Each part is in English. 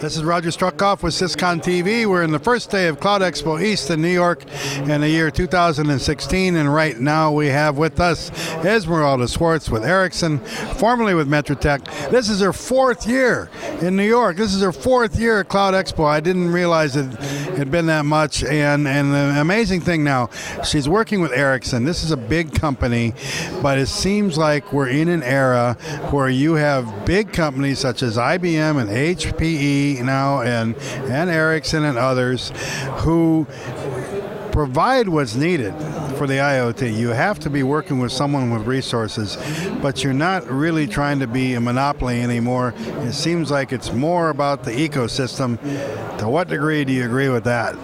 This is Roger Struckoff with Syscon TV. We're in the first day of CloudEXPO East in New York in the year 2016, and right now we have with us Esmeralda Swartz with Ericsson, formerly with Metrotech. This is her fourth year in New York. This is her fourth year at CloudEXPO. I didn't realize it had been that much, and the amazing thing now, she's working with Ericsson. This is a big company, but it seems like we're in an era where you have big companies such as IBM and HPE now and Ericsson and others who provide what's needed for the IoT. You have to be working with someone with resources, but you're not really trying to be a monopoly anymore. It seems like it's more about the ecosystem. To what degree do you agree with that?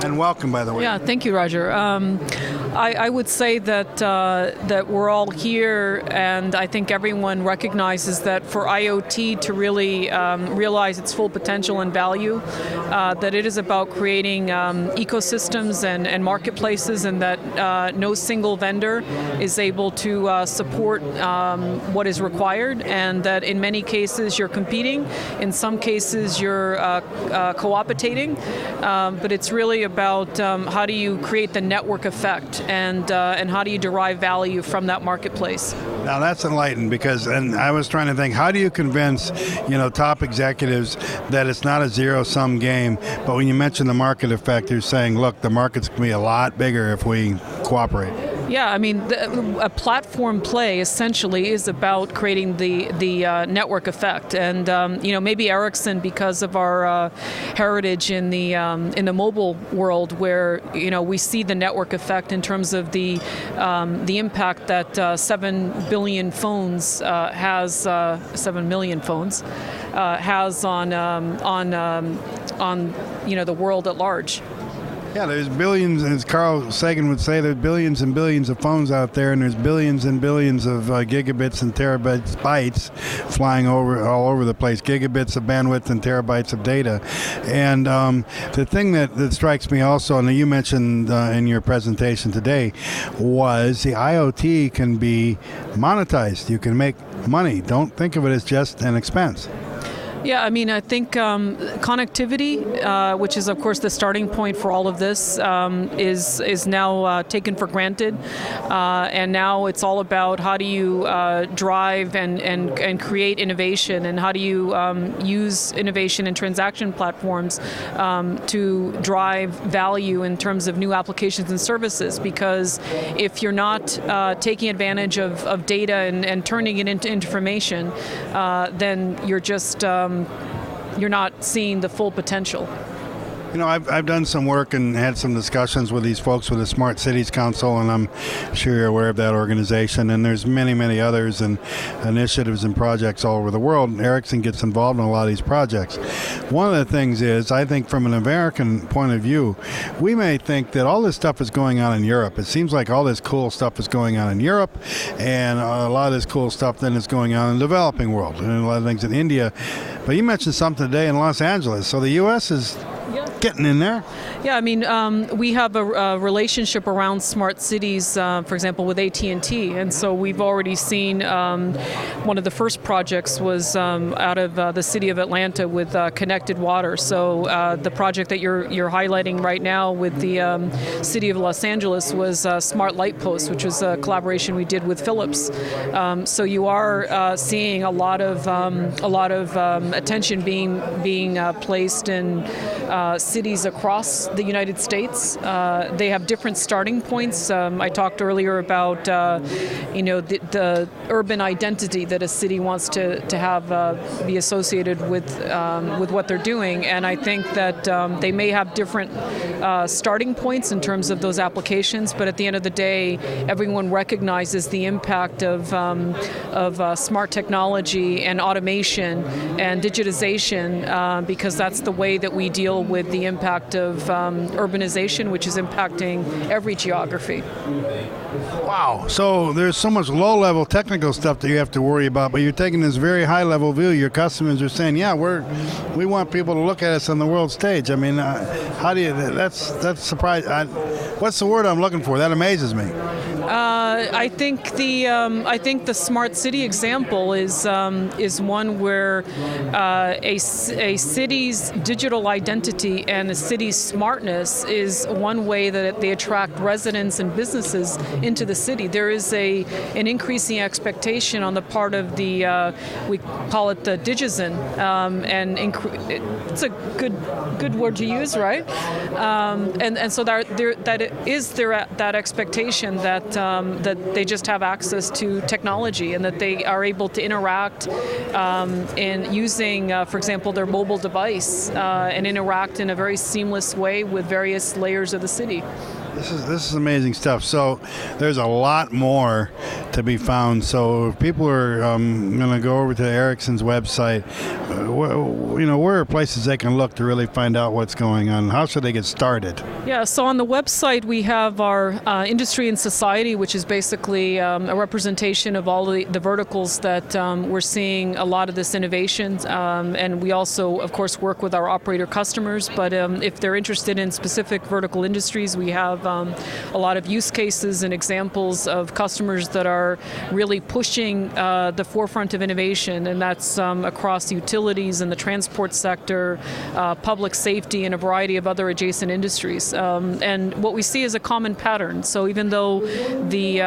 And welcome, by the way. Yeah, thank you, Roger. I would say that that we're all here, and I think everyone recognizes that for IoT to really realize its full potential and value, that it is about creating ecosystems and marketplaces, and that no single vendor is able to support what is required, and that in many cases you're competing, in some cases you're co-optating, but it's really about how do you create the network effect, and how do you derive value from that marketplace. Now that's enlightened, because, and I was trying to think, how do you convince top executives that it's not a zero-sum game, but when you mention the market effect, you're saying, look, the market's going to be a lot bigger if we cooperate. Yeah, I mean, a platform play essentially is about creating the network effect, and maybe Ericsson, because of our heritage in the mobile world, where we see the network effect in terms of the impact that 7 billion phones has 7 million phones has on the world at large. Yeah, there's billions, as Carl Sagan would say, there's billions and billions of phones out there, and there's billions and billions of gigabits and terabytes, bytes flying all over the place, gigabits of bandwidth and terabytes of data. And the thing that strikes me also, and you mentioned in your presentation today, was the IoT can be monetized. You can make money. Don't think of it as just an expense. Yeah, I mean, I think connectivity, which is of course the starting point for all of this, is now taken for granted, and now it's all about how do you drive and create innovation, and how do you use innovation and transaction platforms to drive value in terms of new applications and services. Because if you're not taking advantage of data and turning it into information, then you're just you're not seeing the full potential. I've done some work and had some discussions with these folks with the Smart Cities Council, and I'm sure you're aware of that organization, and there's many, many others and initiatives and projects all over the world, and Ericsson gets involved in a lot of these projects. One of the things is, I think from an American point of view, we may think that all this stuff is going on in Europe. It seems like all this cool stuff is going on in Europe, and a lot of this cool stuff then is going on in the developing world, and a lot of things in India. But you mentioned something today in Los Angeles, so the U.S. is getting in there. Yeah, I mean, we have a relationship around smart cities, for example, with AT&T, and so we've already seen one of the first projects was out of the city of Atlanta with connected water. So the project that you're highlighting right now with the city of Los Angeles was Smart Light Posts, which was a collaboration we did with Philips. So you are seeing a lot of attention being placed in cities across the United States. They have different starting points. I talked earlier about the urban identity that a city wants to have be associated with what they're doing, and I think that they may have different starting points in terms of those applications, but at the end of the day, everyone recognizes the impact of smart technology and automation and digitization, because that's the way that we deal with the impact of urbanization, which is impacting every geography. Wow. So there's so much low-level technical stuff that you have to worry about, but you're taking this very high-level view. Your customers are saying, yeah, we want people to look at us on the world stage. I mean, how do you, that's surprising. What's the word I'm looking for? That amazes me. I think the smart city example is one where a city's digital identity and a city's smartness is one way that they attract residents and businesses into the city. There is an increasing expectation on the part of the we call it the Digizen, and it's a good word to use, right? And so that expectation that they just have access to technology and that they are able to interact in using, for example, their mobile device and interact in a very seamless way with various layers of the city. This is amazing stuff. So there's a lot more to be found. So if people are going to go over to Ericsson's website, where are places they can look to really find out what's going on? How should they get started? Yeah, so on the website we have our industry and society, which is basically a representation of all the verticals that we're seeing a lot of this innovation. And we also, of course, work with our operator customers. But if they're interested in specific vertical industries, we have a lot of use cases and examples of customers that are really pushing the forefront of innovation, and that's across utilities and the transport sector, public safety, and a variety of other adjacent industries. And what we see is a common pattern. So even though the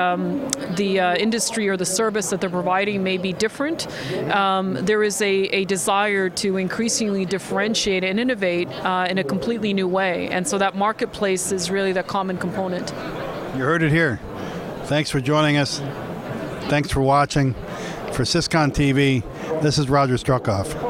industry or the service that they're providing may be different, there is a desire to increasingly differentiate and innovate in a completely new way. And so that marketplace is really the common component. You heard it here. Thanks for joining us. Thanks for watching. For Syscon TV, this is Roger Struckoff.